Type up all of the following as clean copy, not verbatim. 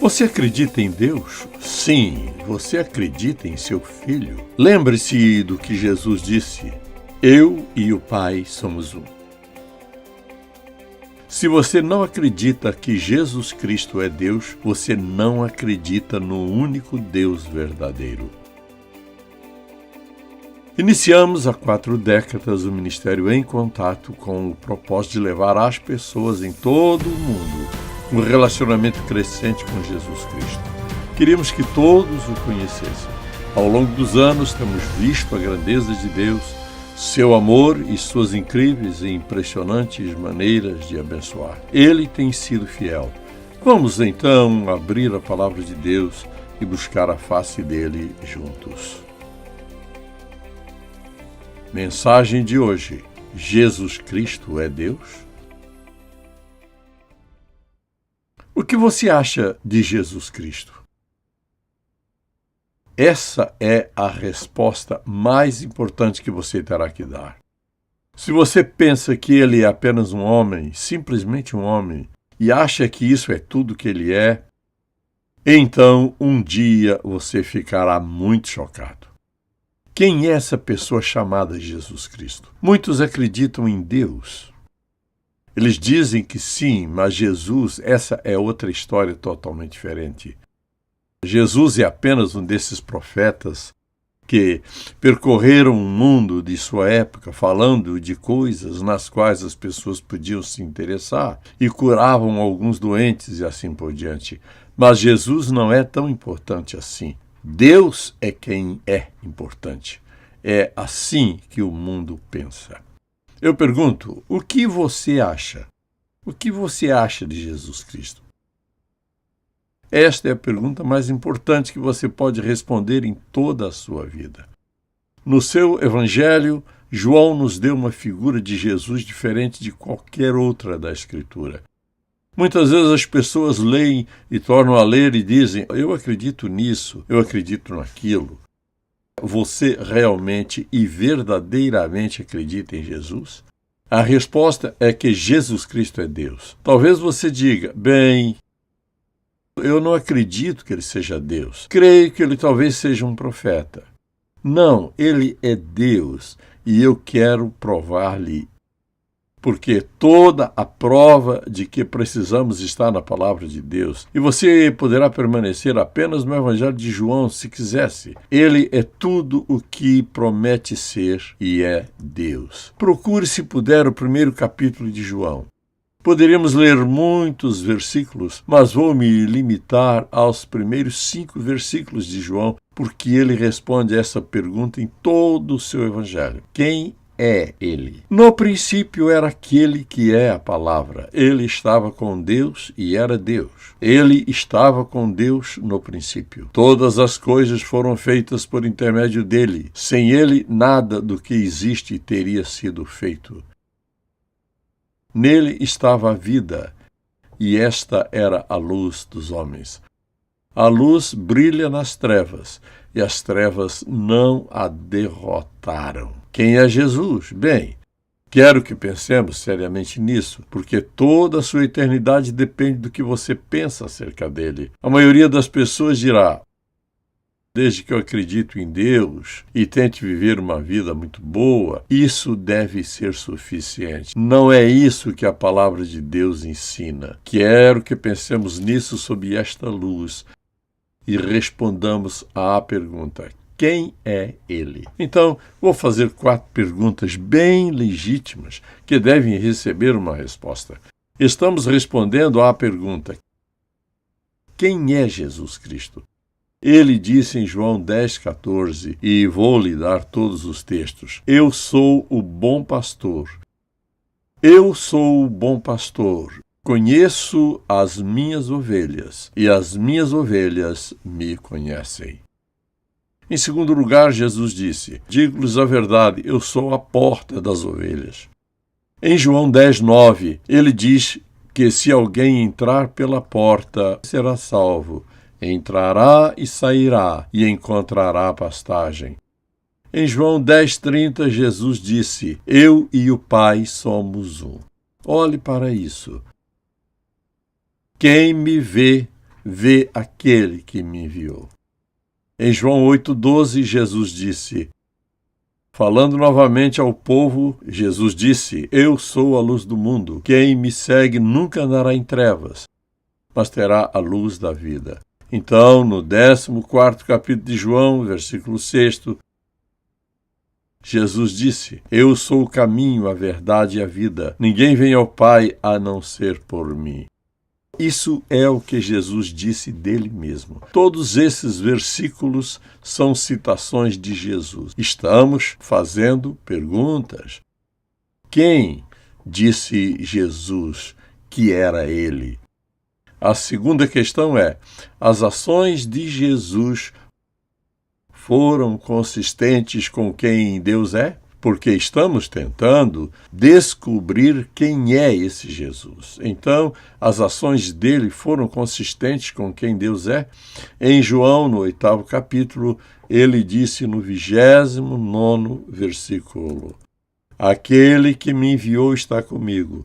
Você acredita em Deus? Sim, você acredita em seu Filho? Lembre-se do que Jesus disse: eu e o Pai somos um. Se você não acredita que Jesus Cristo é Deus, você não acredita no único Deus verdadeiro. Iniciamos há 4 décadas o Ministério Em Contato com o propósito de levar às pessoas em todo o mundo um relacionamento crescente com Jesus Cristo. Queríamos que todos o conhecessem. Ao longo dos anos temos visto a grandeza de Deus, seu amor e suas incríveis e impressionantes maneiras de abençoar. Ele tem sido fiel. Vamos então abrir a palavra de Deus e buscar a face dele juntos. Mensagem de hoje: Jesus Cristo é Deus? O que você acha de Jesus Cristo? Essa é a resposta mais importante que você terá que dar. Se você pensa que ele é apenas um homem, simplesmente um homem, e acha que isso é tudo que ele é, então um dia você ficará muito chocado. Quem é essa pessoa chamada Jesus Cristo? Muitos acreditam em Deus. Eles dizem que sim, mas Jesus, essa é outra história totalmente diferente. Jesus é apenas um desses profetas que percorreram o mundo de sua época falando de coisas nas quais as pessoas podiam se interessar e curavam alguns doentes e assim por diante. Mas Jesus não é tão importante assim. Deus é quem é importante. É assim que o mundo pensa. Eu pergunto, o que você acha? O que você acha de Jesus Cristo? Esta é a pergunta mais importante que você pode responder em toda a sua vida. No seu Evangelho, João nos deu uma figura de Jesus diferente de qualquer outra da Escritura. Muitas vezes as pessoas leem e tornam a ler e dizem: eu acredito nisso, eu acredito naquilo. Você realmente e verdadeiramente acredita em Jesus? A resposta é que Jesus Cristo é Deus. Talvez você diga: bem, eu não acredito que ele seja Deus. Creio que ele talvez seja um profeta. Não, ele é Deus e eu quero provar-lhe. Porque toda a prova de que precisamos está na palavra de Deus. E você poderá permanecer apenas no Evangelho de João, se quisesse. Ele é tudo o que promete ser e é Deus. Procure, se puder, o 1º capítulo de João. Poderíamos ler muitos versículos, mas vou me limitar aos primeiros 5 versículos de João, porque ele responde a essa pergunta em todo o seu Evangelho. Quem é ele? No princípio era aquele que é a palavra. Ele estava com Deus e era Deus. Ele estava com Deus no princípio. Todas as coisas foram feitas por intermédio dele. Sem ele, nada do que existe teria sido feito. Nele estava a vida, e esta era a luz dos homens. A luz brilha nas trevas, e as trevas não a derrotaram. Quem é Jesus? Bem, quero que pensemos seriamente nisso, porque toda a sua eternidade depende do que você pensa acerca dele. A maioria das pessoas dirá: desde que eu acredito em Deus e tente viver uma vida muito boa, isso deve ser suficiente. Não é isso que a palavra de Deus ensina. Quero que pensemos nisso sob esta luz e respondamos à pergunta: quem é ele? Então, vou fazer 4 perguntas bem legítimas que devem receber uma resposta. Estamos respondendo à pergunta: quem é Jesus Cristo? Ele disse em João 10,14, e vou lhe dar todos os textos: eu sou o bom pastor. Eu sou o bom pastor. Conheço as minhas ovelhas, e as minhas ovelhas me conhecem. Em segundo lugar, Jesus disse: digo-lhes a verdade, eu sou a porta das ovelhas. Em João 10,9, ele diz que se alguém entrar pela porta, será salvo. Entrará e sairá, e encontrará pastagem. Em João 10,30, Jesus disse: eu e o Pai somos um. Olhe para isso. Quem me vê, vê aquele que me enviou. Em João 8,12, Jesus disse, falando novamente ao povo, Jesus disse, eu sou a luz do mundo. Quem me segue nunca andará em trevas, mas terá a luz da vida. Então, no 14º capítulo de João, versículo 6, Jesus disse, eu sou o caminho, a verdade e a vida. Ninguém vem ao Pai a não ser por mim. Isso é o que Jesus disse dele mesmo. Todos esses versículos são citações de Jesus. Estamos fazendo perguntas. Quem disse Jesus que era ele? A segunda questão é, as ações de Jesus foram consistentes com quem Deus é? Porque estamos tentando descobrir quem é esse Jesus. Então, as ações dele foram consistentes com quem Deus é? Em João, no 8º capítulo, ele disse no 29º versículo, aquele que me enviou está comigo.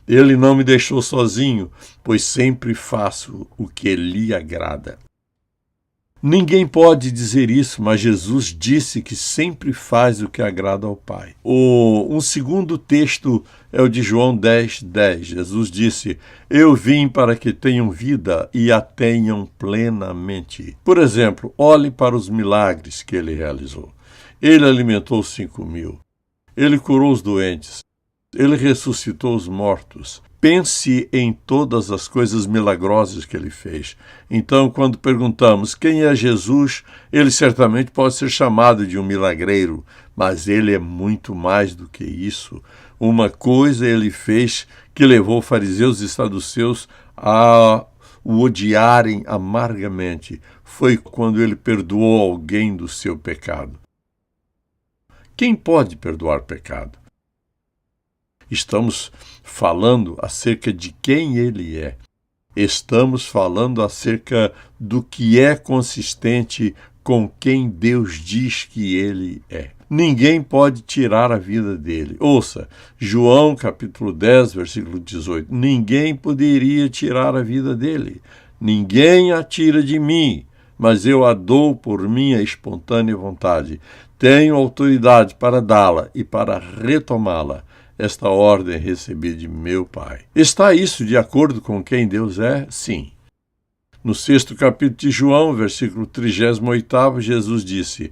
Ele não me deixou sozinho, pois sempre faço o que lhe agrada. Ninguém pode dizer isso, mas Jesus disse que sempre faz o que agrada ao Pai. Um segundo texto é o de João 10:10. Jesus disse, eu vim para que tenham vida e a tenham plenamente. Por exemplo, olhe para os milagres que ele realizou. Ele alimentou 5.000. Ele curou os doentes. Ele ressuscitou os mortos. Pense em todas as coisas milagrosas que ele fez. Então, quando perguntamos quem é Jesus, ele certamente pode ser chamado de um milagreiro, mas ele é muito mais do que isso. Uma coisa ele fez que levou fariseus e saduceus a o odiarem amargamente. Foi quando ele perdoou alguém do seu pecado. Quem pode perdoar pecado? Estamos falando acerca de quem ele é. Estamos falando acerca do que é consistente com quem Deus diz que ele é. Ninguém pode tirar a vida dele. Ouça, João capítulo 10, versículo 18. Ninguém poderia tirar a vida dele. Ninguém a tira de mim, mas eu a dou por minha espontânea vontade. Tenho autoridade para dá-la e para retomá-la. Esta ordem recebi de meu Pai. Está isso de acordo com quem Deus é? Sim. No 6º capítulo de João, versículo 38, Jesus disse,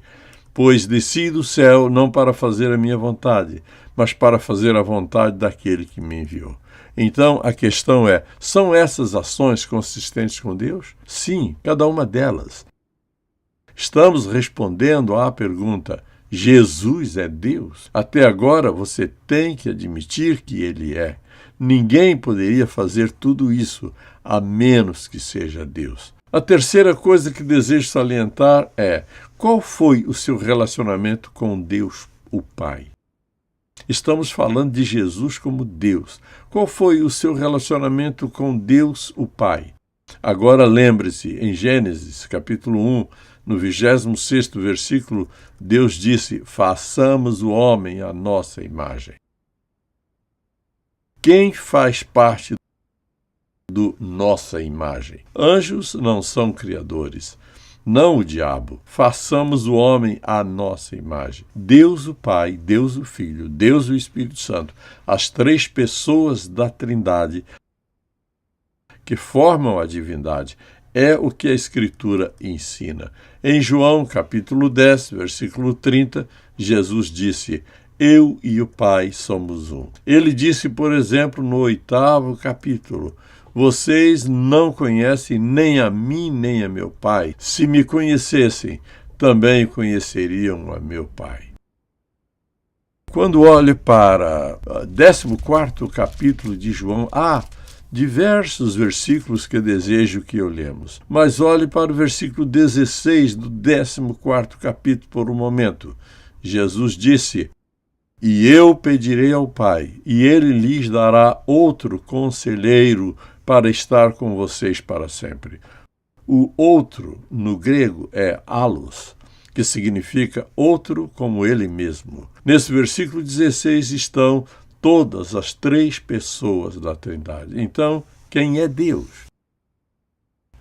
pois desci do céu não para fazer a minha vontade, mas para fazer a vontade daquele que me enviou. Então, a questão é, são essas ações consistentes com Deus? Sim, cada uma delas. Estamos respondendo à pergunta, Jesus é Deus? Até agora você tem que admitir que ele é. Ninguém poderia fazer tudo isso a menos que seja Deus. A terceira coisa que desejo salientar é, qual foi o seu relacionamento com Deus, o Pai? Estamos falando de Jesus como Deus. Qual foi o seu relacionamento com Deus, o Pai? Agora lembre-se, em Gênesis, capítulo 1, no 26º versículo, Deus disse, façamos o homem à nossa imagem. Quem faz parte do nossa imagem? Anjos não são criadores, não o diabo. Façamos o homem à nossa imagem. Deus o Pai, Deus o Filho, Deus o Espírito Santo, as três pessoas da Trindade que formam a divindade. É o que a Escritura ensina. Em João, capítulo 10, versículo 30, Jesus disse, eu e o Pai somos um. Ele disse, por exemplo, no 8º capítulo, vocês não conhecem nem a mim, nem a meu Pai. Se me conhecessem, também conheceriam a meu Pai. Quando olho para o 14º capítulo de João, diversos versículos que desejo que olhemos. Mas olhe para o versículo 16 do 14º capítulo por um momento. Jesus disse, e eu pedirei ao Pai, e ele lhes dará outro conselheiro para estar com vocês para sempre. O outro, no grego, é allos, que significa outro como ele mesmo. Nesse versículo 16 estão todas as três pessoas da Trindade. Então, quem é Deus?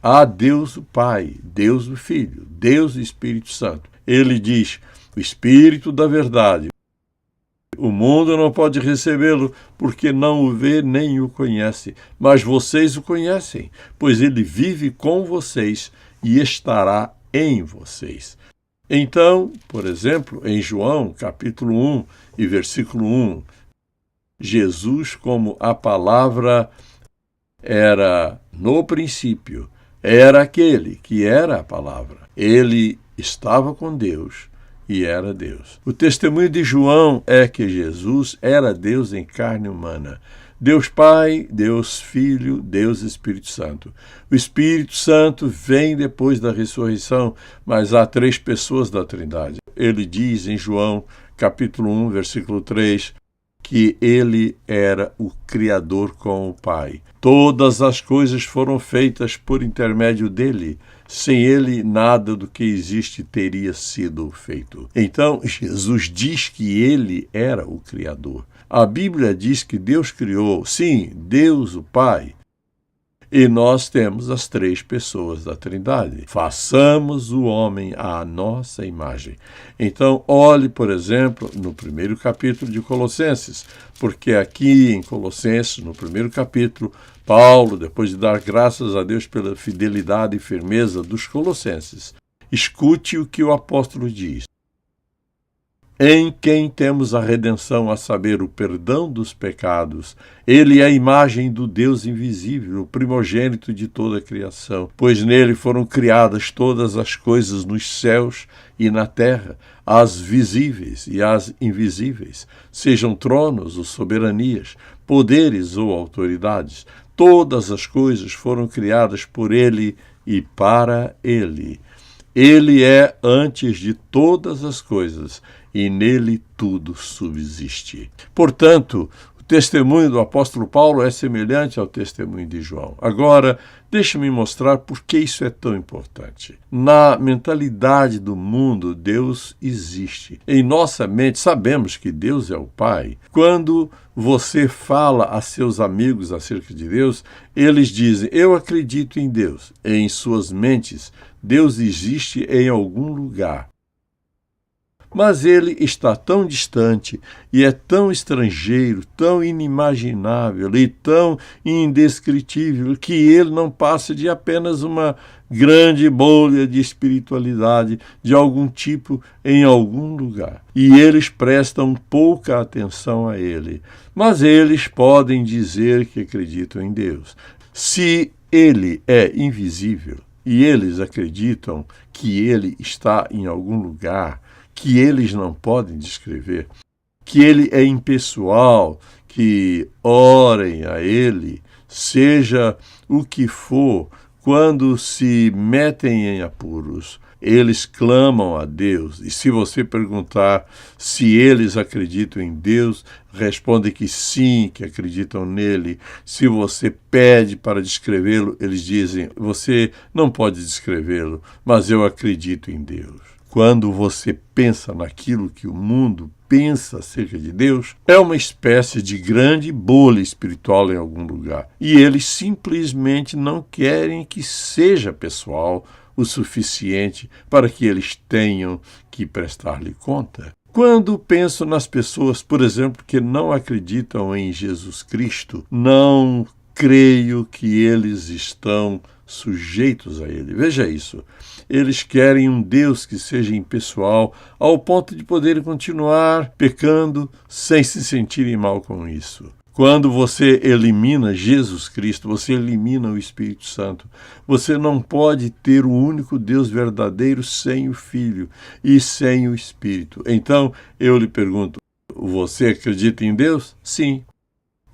Há Deus o Pai, Deus o Filho, Deus o Espírito Santo. Ele diz, o Espírito da verdade. O mundo não pode recebê-lo porque não o vê nem o conhece, mas vocês o conhecem, pois ele vive com vocês e estará em vocês. Então, por exemplo, em João, capítulo 1 e versículo 1, Jesus, como a palavra era no princípio, era aquele que era a palavra. Ele estava com Deus e era Deus. O testemunho de João é que Jesus era Deus em carne humana. Deus Pai, Deus Filho, Deus Espírito Santo. O Espírito Santo vem depois da ressurreição, mas há 3 pessoas da Trindade. Ele diz em João, capítulo 1, versículo 3, que ele era o Criador com o Pai. Todas as coisas foram feitas por intermédio dele. Sem ele, nada do que existe teria sido feito. Então, Jesus diz que ele era o Criador. A Bíblia diz que Deus criou, sim, Deus o Pai. E nós temos as 3 pessoas da Trindade. Façamos o homem à nossa imagem. Então, olhe, por exemplo, no primeiro capítulo de Colossenses, porque aqui em Colossenses, no primeiro capítulo, Paulo, depois de dar graças a Deus pela fidelidade e firmeza dos colossenses, escute o que o apóstolo diz. Em quem temos a redenção, a saber, o perdão dos pecados. Ele é a imagem do Deus invisível, o primogênito de toda a criação, pois nele foram criadas todas as coisas nos céus e na terra, as visíveis e as invisíveis, sejam tronos ou soberanias, poderes ou autoridades. Todas as coisas foram criadas por ele e para ele. Ele é antes de todas as coisas, e nele tudo subsiste. Portanto, o testemunho do apóstolo Paulo é semelhante ao testemunho de João. Agora, deixe-me mostrar por que isso é tão importante. Na mentalidade do mundo, Deus existe. Em nossa mente, sabemos que Deus é o Pai. Quando você fala a seus amigos acerca de Deus, eles dizem, eu acredito em Deus. Em suas mentes, Deus existe em algum lugar. Mas ele está tão distante e é tão estrangeiro, tão inimaginável e tão indescritível que ele não passa de apenas uma grande bolha de espiritualidade de algum tipo em algum lugar. E eles prestam pouca atenção a ele. Mas eles podem dizer que acreditam em Deus. Se ele é invisível e eles acreditam que ele está em algum lugar, que eles não podem descrever, que ele é impessoal, que orem a ele, seja o que for, quando se metem em apuros, eles clamam a Deus. E se você perguntar se eles acreditam em Deus, responde que sim, que acreditam nele. Se você pede para descrevê-lo, eles dizem, você não pode descrevê-lo, mas eu acredito em Deus. Quando você pensa naquilo que o mundo pensa acerca de Deus, é uma espécie de grande bolha espiritual em algum lugar. E eles simplesmente não querem que seja pessoal o suficiente para que eles tenham que prestar-lhe conta. Quando penso nas pessoas, por exemplo, que não acreditam em Jesus Cristo, não creio que eles estão sujeitos a ele. Veja isso. Eles querem um Deus que seja impessoal, ao ponto de poderem continuar pecando sem se sentirem mal com isso. Quando você elimina Jesus Cristo, você elimina o Espírito Santo. Você não pode ter o único Deus verdadeiro sem o Filho e sem o Espírito. Então, eu lhe pergunto, você acredita em Deus? Sim.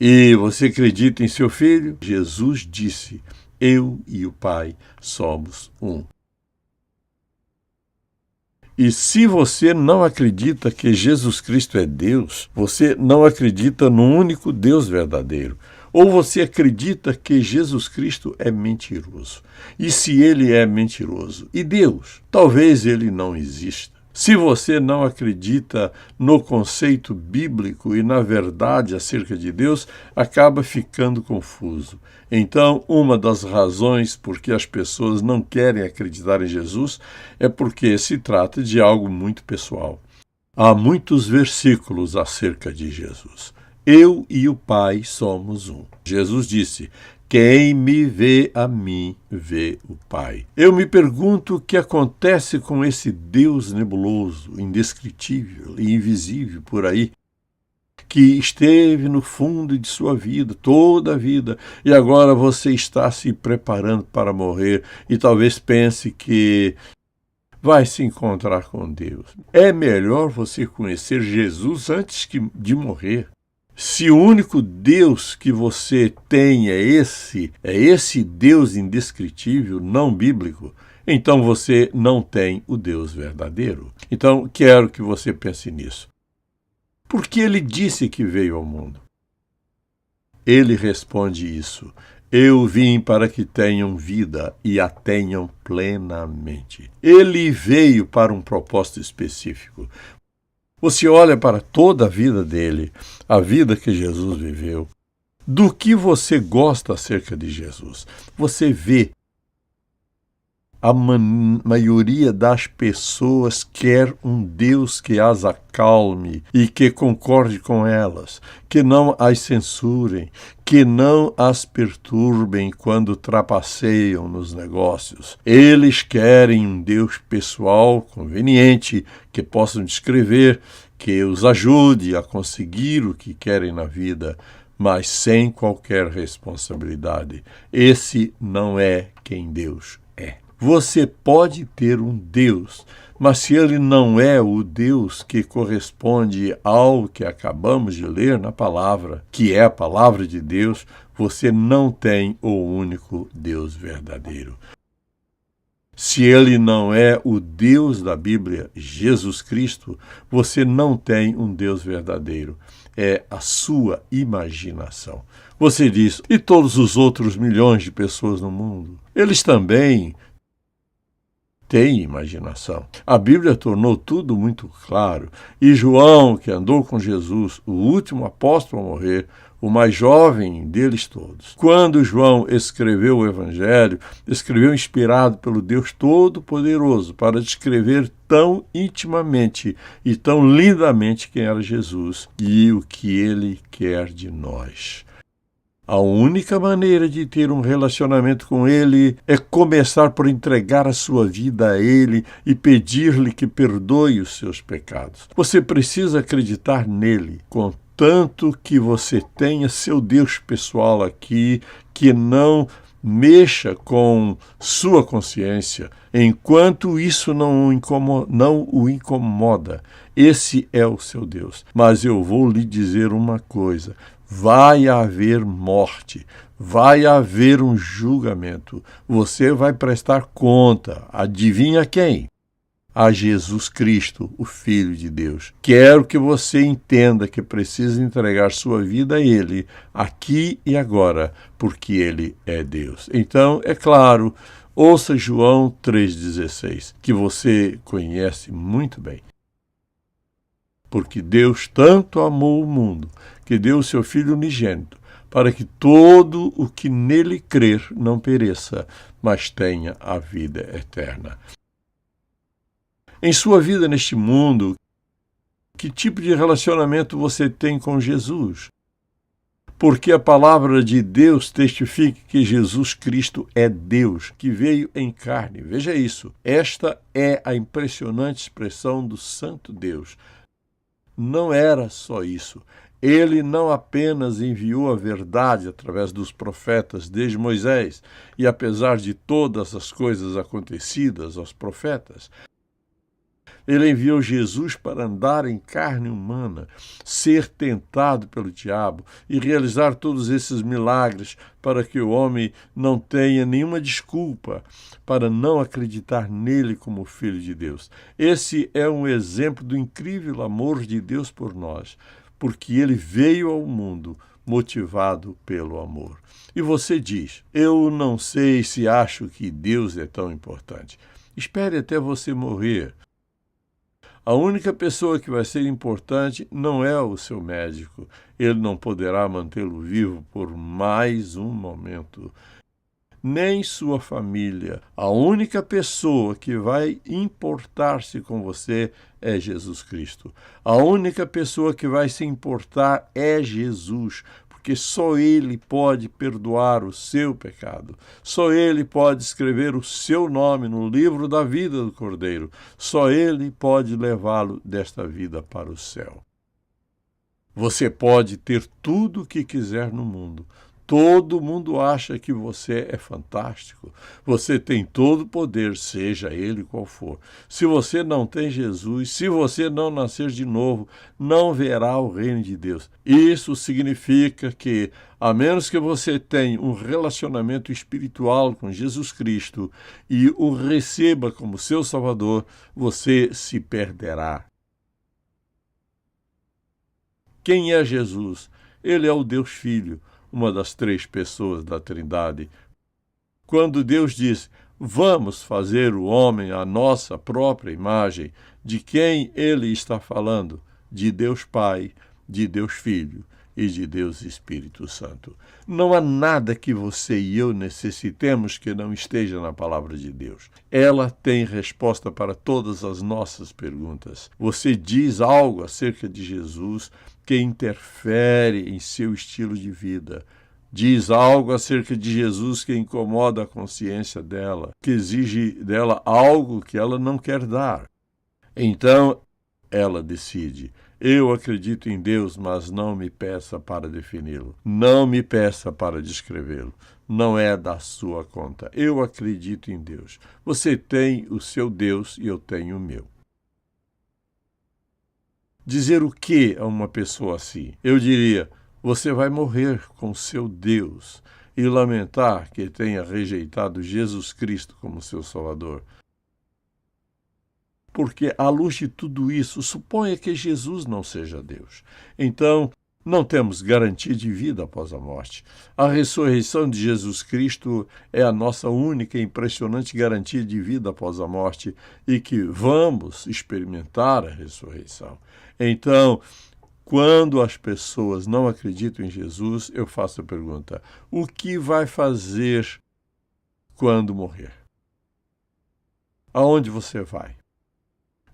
E você acredita em seu Filho? Jesus disse, eu e o Pai somos um. E se você não acredita que Jesus Cristo é Deus, você não acredita no único Deus verdadeiro. Ou você acredita que Jesus Cristo é mentiroso. E se ele é mentiroso, e Deus? Talvez ele não exista. Se você não acredita no conceito bíblico e na verdade acerca de Deus, acaba ficando confuso. Então, uma das razões por que as pessoas não querem acreditar em Jesus é porque se trata de algo muito pessoal. Há muitos versículos acerca de Jesus. Eu e o Pai somos um. Jesus disse: quem me vê a mim, vê o Pai. Eu me pergunto o que acontece com esse Deus nebuloso, indescritível e invisível por aí, que esteve no fundo de sua vida, toda a vida, e agora você está se preparando para morrer e talvez pense que vai se encontrar com Deus. É melhor você conhecer Jesus antes de morrer. Se o único Deus que você tem é esse Deus indescritível, não bíblico, então você não tem o Deus verdadeiro. Então, quero que você pense nisso. Por que ele disse que veio ao mundo? Ele responde isso: eu vim para que tenham vida e a tenham plenamente. Ele veio para um propósito específico. Você olha para toda a vida dele, a vida que Jesus viveu. Do que você gosta acerca de Jesus? Você vê a maioria das pessoas quer um Deus que as acalme e que concorde com elas, que não as censurem, que não as perturbem quando trapaceiam nos negócios. Eles querem um Deus pessoal, conveniente, que possam descrever, que os ajude a conseguir o que querem na vida, mas sem qualquer responsabilidade. Esse não é quem Deus é. Você pode ter um Deus, mas se ele não é o Deus que corresponde ao que acabamos de ler na palavra, que é a palavra de Deus, você não tem o único Deus verdadeiro. Se ele não é o Deus da Bíblia, Jesus Cristo, você não tem um Deus verdadeiro. É a sua imaginação. Você diz, e todos os outros milhões de pessoas no mundo? Eles também tem imaginação. A Bíblia tornou tudo muito claro. E João, que andou com Jesus, o último apóstolo a morrer, o mais jovem deles todos. Quando João escreveu o Evangelho, escreveu inspirado pelo Deus Todo-Poderoso para descrever tão intimamente e tão lindamente quem era Jesus e o que ele quer de nós. A única maneira de ter um relacionamento com Ele é começar por entregar a sua vida a Ele e pedir-lhe que perdoe os seus pecados. Você precisa acreditar nele, contanto que você tenha seu Deus pessoal aqui, que não mexa com sua consciência, enquanto isso não o incomoda. Esse é o seu Deus. Mas eu vou lhe dizer uma coisa: vai haver morte, vai haver um julgamento. Você vai prestar conta. Adivinha quem? A Jesus Cristo, o Filho de Deus. Quero que você entenda que precisa entregar sua vida a Ele, aqui e agora, porque Ele é Deus. Então, é claro, ouça João 3,16, que você conhece muito bem. Porque Deus tanto amou o mundo, que deu o seu Filho unigênito, para que todo o que nele crer não pereça, mas tenha a vida eterna. Em sua vida neste mundo, que tipo de relacionamento você tem com Jesus? Porque a palavra de Deus testifica que Jesus Cristo é Deus, que veio em carne. Veja isso. Esta é a impressionante expressão do Santo Deus. Não era só isso. Ele não apenas enviou a verdade através dos profetas desde Moisés, e apesar de todas as coisas acontecidas aos profetas, ele enviou Jesus para andar em carne humana, ser tentado pelo diabo e realizar todos esses milagres para que o homem não tenha nenhuma desculpa para não acreditar nele como Filho de Deus. Esse é um exemplo do incrível amor de Deus por nós, porque ele veio ao mundo motivado pelo amor. E você diz, eu não sei se acho que Deus é tão importante. Espere até você morrer. A única pessoa que vai ser importante não é o seu médico. Ele não poderá mantê-lo vivo por mais um momento. Nem sua família. A única pessoa que vai importar-se com você é Jesus Cristo. A única pessoa que vai se importar é Jesus, porque só Ele pode perdoar o seu pecado. Só Ele pode escrever o seu nome no livro da vida do Cordeiro. Só Ele pode levá-lo desta vida para o céu. Você pode ter tudo o que quiser no mundo. Todo mundo acha que você é fantástico. Você tem todo o poder, seja ele qual for. Se você não tem Jesus, se você não nascer de novo, não verá o reino de Deus. Isso significa que, a menos que você tenha um relacionamento espiritual com Jesus Cristo e o receba como seu Salvador, você se perderá. Quem é Jesus? Ele é o Deus Filho, uma das três pessoas da Trindade. Quando Deus diz, vamos fazer o homem à nossa própria imagem, de quem ele está falando? De Deus Pai, de Deus Filho e de Deus Espírito Santo. Não há nada que você e eu necessitemos que não esteja na palavra de Deus. Ela tem resposta para todas as nossas perguntas. Você diz algo acerca de Jesus que interfere em seu estilo de vida. Diz algo acerca de Jesus que incomoda a consciência dela, que exige dela algo que ela não quer dar. Então, ela decide. Eu acredito em Deus, mas não me peça para defini-lo. Não me peça para descrevê-lo. Não é da sua conta. Eu acredito em Deus. Você tem o seu Deus e eu tenho o meu. Dizer o que a uma pessoa assim? Eu diria, você vai morrer com seu Deus e lamentar que tenha rejeitado Jesus Cristo como seu Salvador. Porque, à luz de tudo isso, suponha que Jesus não seja Deus. Então, não temos garantia de vida após a morte. A ressurreição de Jesus Cristo é a nossa única e impressionante garantia de vida após a morte e que vamos experimentar a ressurreição. Então, quando as pessoas não acreditam em Jesus, eu faço a pergunta, o que vai fazer quando morrer? Aonde você vai?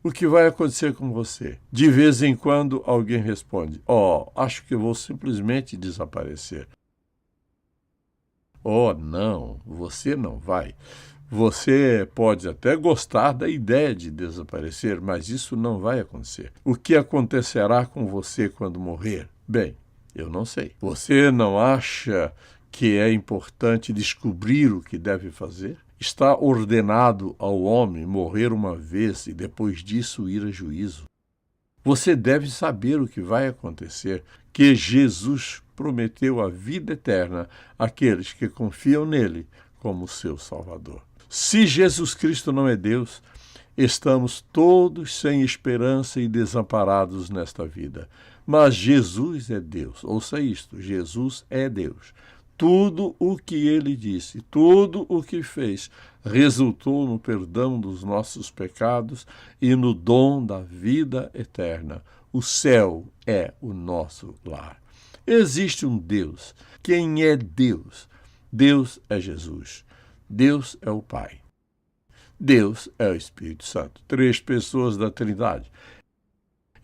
O que vai acontecer com você? De vez em quando alguém responde, acho que eu vou simplesmente desaparecer. Não, você não vai. Você pode até gostar da ideia de desaparecer, mas isso não vai acontecer. O que acontecerá com você quando morrer? Bem, eu não sei. Você não acha que é importante descobrir o que deve fazer? Está ordenado ao homem morrer uma vez e depois disso ir a juízo. Você deve saber o que vai acontecer, que Jesus prometeu a vida eterna àqueles que confiam nele como seu Salvador. Se Jesus Cristo não é Deus, estamos todos sem esperança e desamparados nesta vida. Mas Jesus é Deus. Ouça isto, Jesus é Deus. Tudo o que ele disse, tudo o que fez, resultou no perdão dos nossos pecados e no dom da vida eterna. O céu é o nosso lar. Existe um Deus. Quem é Deus? Deus é Jesus. Deus é o Pai. Deus é o Espírito Santo. Três pessoas da Trindade.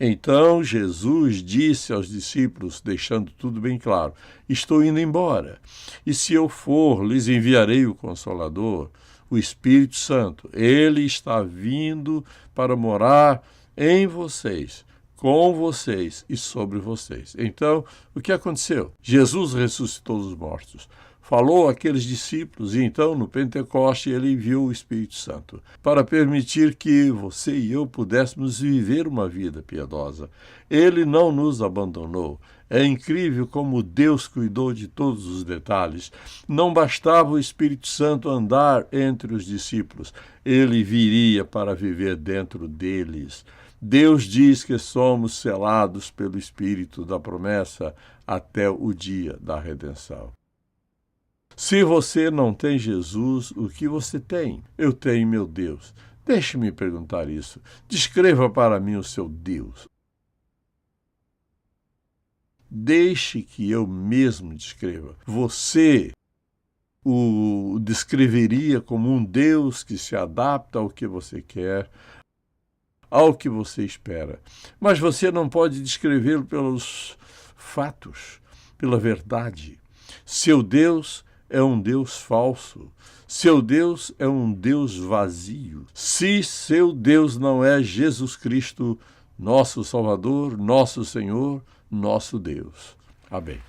Então Jesus disse aos discípulos, deixando tudo bem claro, estou indo embora, e se eu for, lhes enviarei o Consolador, o Espírito Santo. Ele está vindo para morar em vocês, com vocês e sobre vocês. Então, o que aconteceu? Jesus ressuscitou dos mortos. Falou àqueles discípulos e então, no Pentecoste, ele enviou o Espírito Santo para permitir que você e eu pudéssemos viver uma vida piedosa. Ele não nos abandonou. É incrível como Deus cuidou de todos os detalhes. Não bastava o Espírito Santo andar entre os discípulos. Ele viria para viver dentro deles. Deus diz que somos selados pelo Espírito da promessa até o dia da redenção. Se você não tem Jesus, o que você tem? Eu tenho meu Deus. Deixe-me perguntar isso. Descreva para mim o seu Deus. Deixe que eu mesmo descreva. Você o descreveria como um Deus que se adapta ao que você quer, ao que você espera. Mas você não pode descrevê-lo pelos fatos, pela verdade. Seu Deus é um Deus falso. Seu Deus é um Deus vazio. Se seu Deus não é Jesus Cristo, nosso Salvador, nosso Senhor, nosso Deus. Amém.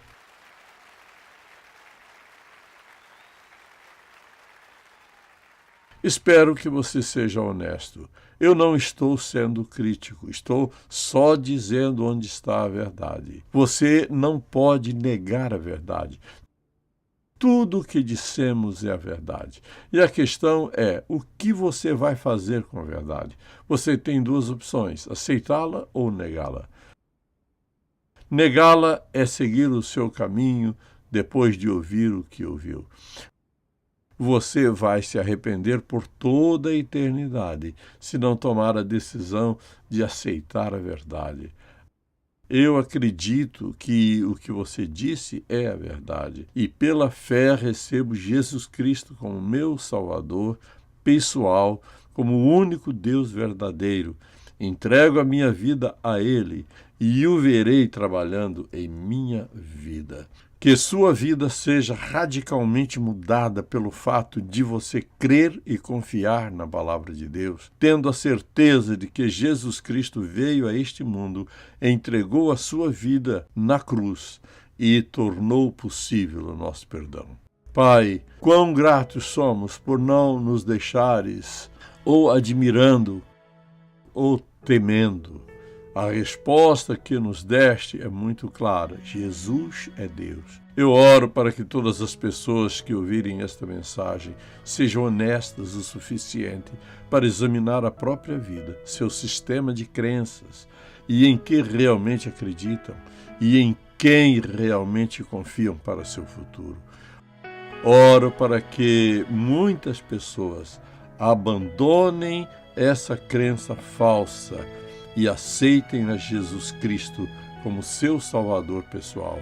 Espero que você seja honesto. Eu não estou sendo crítico, estou só dizendo onde está a verdade. Você não pode negar a verdade. Tudo o que dissemos é a verdade. E a questão é, o que você vai fazer com a verdade? Você tem duas opções, aceitá-la ou negá-la. Negá-la é seguir o seu caminho depois de ouvir o que ouviu. Você vai se arrepender por toda a eternidade se não tomar a decisão de aceitar a verdade. Eu acredito que o que você disse é a verdade e pela fé recebo Jesus Cristo como meu Salvador pessoal, como o único Deus verdadeiro. Entrego a minha vida a Ele e o verei trabalhando em minha vida. Que sua vida seja radicalmente mudada pelo fato de você crer e confiar na palavra de Deus, tendo a certeza de que Jesus Cristo veio a este mundo, entregou a sua vida na cruz e tornou possível o nosso perdão. Pai, quão gratos somos por não nos deixares ou admirando ou temendo. A resposta que nos deste é muito clara. Jesus é Deus. Eu oro para que todas as pessoas que ouvirem esta mensagem sejam honestas o suficiente para examinar a própria vida, seu sistema de crenças e em que realmente acreditam e em quem realmente confiam para seu futuro. Oro para que muitas pessoas abandonem essa crença falsa e aceitem a Jesus Cristo como seu Salvador pessoal.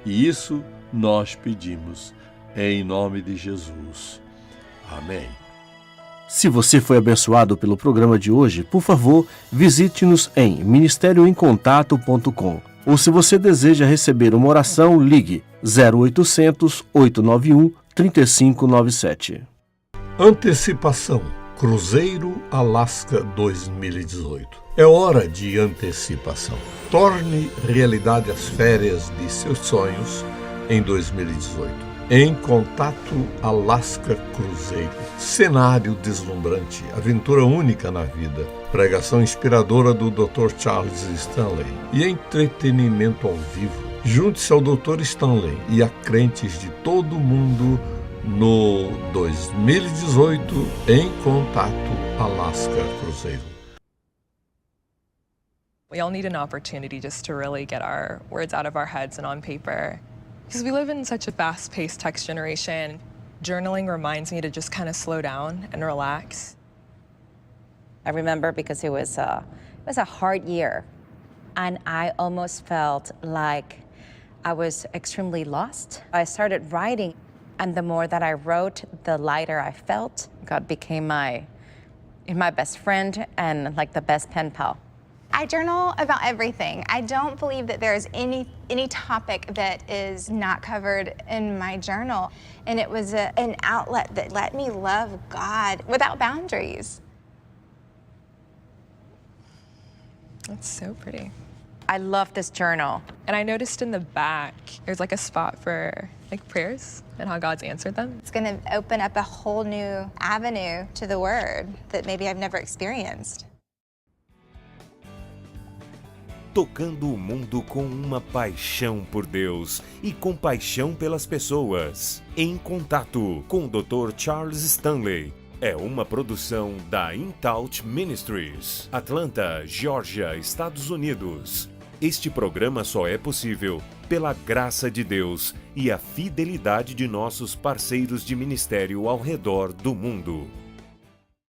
E isso nós pedimos em nome de Jesus. Amém. Se você foi abençoado pelo programa de hoje, por favor, visite-nos em ministerioemcontato.com. Ou se você deseja receber uma oração, ligue 0800 891 3597. Antecipação. Cruzeiro Alasca 2018. É hora de antecipação. Torne realidade as férias de seus sonhos em 2018. Em Contato Alasca Cruzeiro. Cenário deslumbrante, aventura única na vida, pregação inspiradora do Dr. Charles Stanley e entretenimento ao vivo. Junte-se ao Dr. Stanley e a crentes de todo o mundo no 2018 em Contato Alasca Cruzeiro. We all need an opportunity just to really get our words out of our heads and on paper. Because we live in such a fast-paced text generation, journaling reminds me to just kind of slow down and relax. I remember because it was a hard year, and I almost felt like I was extremely lost. I started writing, and the more that I wrote, the lighter I felt. God became my best friend and like the best pen pal. I journal about everything. I don't believe that there's any topic that is not covered in my journal. And it was an outlet that let me love God without boundaries. That's so pretty. I love this journal. And I noticed in the back, there's like a spot for like prayers and how God's answered them. It's gonna open up a whole new avenue to the Word that maybe I've never experienced. Tocando o mundo com uma paixão por Deus e compaixão pelas pessoas. Em Contato com o Dr. Charles Stanley. É uma produção da InTouch Ministries, Atlanta, Geórgia, Estados Unidos. Este programa só é possível pela graça de Deus e a fidelidade de nossos parceiros de ministério ao redor do mundo.